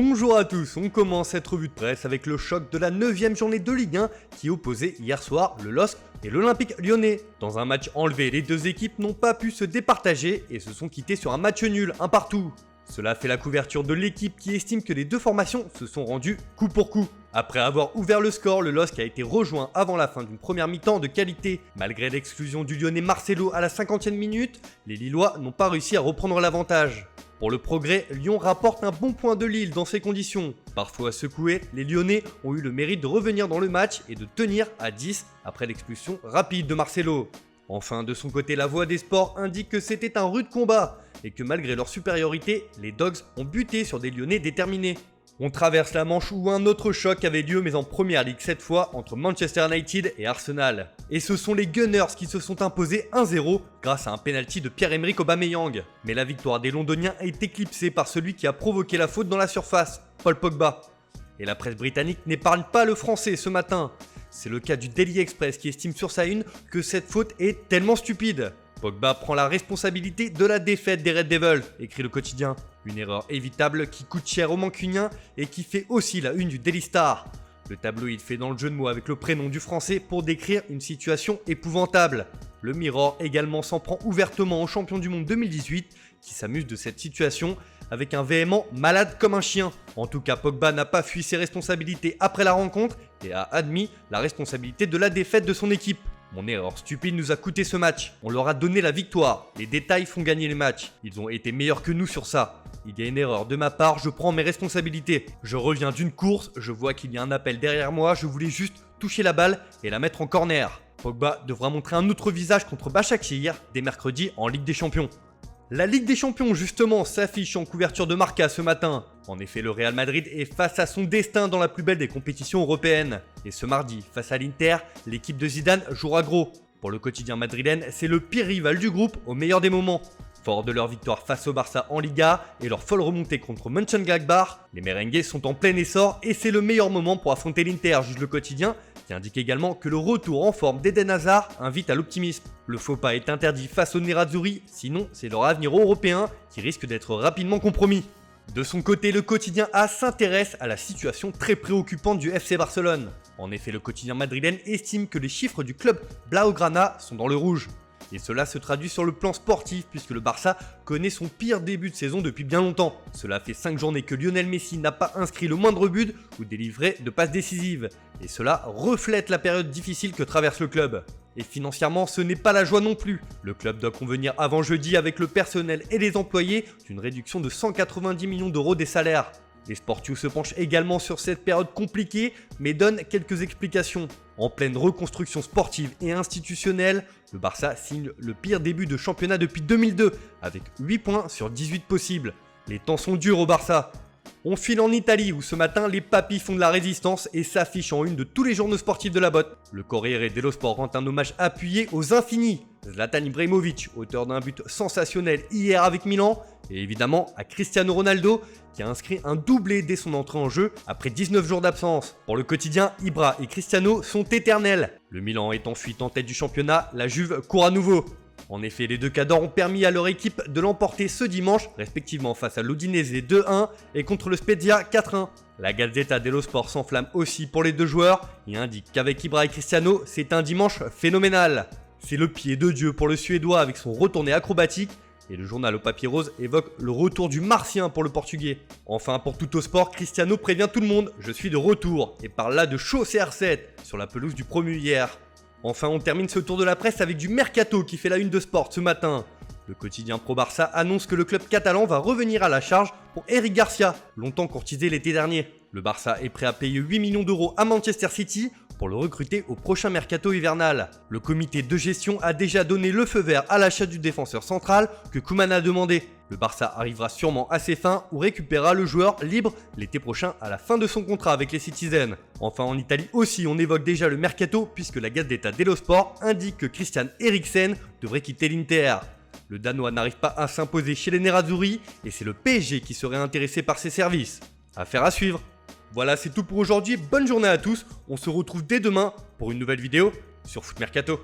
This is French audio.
Bonjour à tous, on commence cette revue de presse avec le choc de la 9ème journée de Ligue 1 qui opposait hier soir le LOSC et l'Olympique Lyonnais. Dans un match enlevé, les deux équipes n'ont pas pu se départager et se sont quittées sur un match nul, un partout. Cela fait la couverture de l'équipe qui estime que les deux formations se sont rendues coup pour coup. Après avoir ouvert le score, le LOSC a été rejoint avant la fin d'une première mi-temps de qualité. Malgré l'exclusion du Lyonnais Marcelo à la 50e minute, les Lillois n'ont pas réussi à reprendre l'avantage. Pour le progrès, Lyon rapporte un bon point de Lille dans ces conditions. Parfois secoués, les Lyonnais ont eu le mérite de revenir dans le match et de tenir à 10 après l'expulsion rapide de Marcelo. Enfin, de son côté, la Voix des Sports indique que c'était un rude combat et que malgré leur supériorité, les Dogs ont buté sur des Lyonnais déterminés. On traverse la Manche où un autre choc avait lieu mais en première ligue cette fois entre Manchester United et Arsenal. Et ce sont les Gunners qui se sont imposés 1-0 grâce à un penalty de Pierre-Emerick Aubameyang. Mais la victoire des Londoniens est éclipsée par celui qui a provoqué la faute dans la surface, Paul Pogba. Et la presse britannique n'épargne pas le français ce matin. C'est le cas du Daily Express qui estime sur sa une que cette faute est tellement stupide. Pogba prend la responsabilité de la défaite des Red Devils, écrit le quotidien. Une erreur évitable qui coûte cher aux Mancuniens et qui fait aussi la une du Daily Star. Le tabloïd fait dans le jeu de mots avec le prénom du français pour décrire une situation épouvantable. Le Mirror également s'en prend ouvertement au champion du monde 2018 qui s'amuse de cette situation avec un véhément malade comme un chien. En tout cas, Pogba n'a pas fui ses responsabilités après la rencontre et a admis la responsabilité de la défaite de son équipe. Mon erreur stupide nous a coûté ce match. On leur a donné la victoire. Les détails font gagner les matchs. Ils ont été meilleurs que nous sur ça. Il y a une erreur de ma part, je prends mes responsabilités. Je reviens d'une course, je vois qu'il y a un appel derrière moi, je voulais juste toucher la balle et la mettre en corner. Pogba devra montrer un autre visage contre Başakşehir dès mercredi en Ligue des Champions. La Ligue des Champions justement s'affiche en couverture de Marca ce matin. En effet, le Real Madrid est face à son destin dans la plus belle des compétitions européennes. Et ce mardi, face à l'Inter, l'équipe de Zidane jouera gros. Pour le quotidien madrilène, c'est le pire rival du groupe au meilleur des moments. Fort de leur victoire face au Barça en Liga et leur folle remontée contre Mönchengladbach, les merengues sont en plein essor et c'est le meilleur moment pour affronter l'Inter, juge le quotidien, qui indique également que le retour en forme d'Eden Hazard invite à l'optimisme. Le faux pas est interdit face aux Nerazzurri, sinon c'est leur avenir européen qui risque d'être rapidement compromis. De son côté, le quotidien A s'intéresse à la situation très préoccupante du FC Barcelone. En effet, le quotidien madrilène estime que les chiffres du club Blaugrana sont dans le rouge. Et cela se traduit sur le plan sportif puisque le Barça connaît son pire début de saison depuis bien longtemps. Cela fait 5 journées que Lionel Messi n'a pas inscrit le moindre but ou délivré de passes décisives. Et cela reflète la période difficile que traverse le club. Et financièrement, ce n'est pas la joie non plus. Le club doit convenir avant jeudi avec le personnel et les employés d'une réduction de 190 millions d'euros des salaires. Les Sportius se penchent également sur cette période compliquée, mais donnent quelques explications. En pleine reconstruction sportive et institutionnelle, le Barça signe le pire début de championnat depuis 2002, avec 8 points sur 18 possibles. Les temps sont durs au Barça. On file en Italie où ce matin les papis font de la résistance et s'affichent en une de tous les journaux sportifs de la botte. Le Corriere dello Sport rend un hommage appuyé aux infinis. Zlatan Ibrahimovic, auteur d'un but sensationnel hier avec Milan, et évidemment à Cristiano Ronaldo qui a inscrit un doublé dès son entrée en jeu après 19 jours d'absence. Pour le quotidien, Ibra et Cristiano sont éternels. Le Milan est en fuite en tête du championnat, la Juve court à nouveau. En effet, les deux cadors ont permis à leur équipe de l'emporter ce dimanche, respectivement face à l'Udinese 2-1 et contre le Spezia 4-1. La Gazzetta dello Sport s'enflamme aussi pour les deux joueurs et indique qu'avec Ibra et Cristiano, c'est un dimanche phénoménal. C'est le pied de Dieu pour le Suédois avec son retourné acrobatique et le journal au papier rose évoque le retour du Martien pour le Portugais. Enfin, pour tout au sport, Cristiano prévient tout le monde, je suis de retour et parle là de chaud CR7 sur la pelouse du Promu hier. Enfin, on termine ce tour de la presse avec du Mercato qui fait la une de Sport ce matin. Le quotidien Pro Barça annonce que le club catalan va revenir à la charge pour Eric Garcia, longtemps courtisé l'été dernier. Le Barça est prêt à payer 8 millions d'euros à Manchester City pour le recruter au prochain mercato hivernal. Le comité de gestion a déjà donné le feu vert à l'achat du défenseur central que Koeman a demandé. Le Barça arrivera sûrement à ses fins ou récupérera le joueur libre l'été prochain à la fin de son contrat avec les Citizens. Enfin en Italie aussi on évoque déjà le mercato puisque la Gazzetta dello Sport indique que Christian Eriksen devrait quitter l'Inter. Le Danois n'arrive pas à s'imposer chez les Nerazzurri et c'est le PSG qui serait intéressé par ses services. Affaire à suivre. Voilà, c'est tout pour aujourd'hui. Bonne journée à tous. On se retrouve dès demain pour une nouvelle vidéo sur Foot Mercato.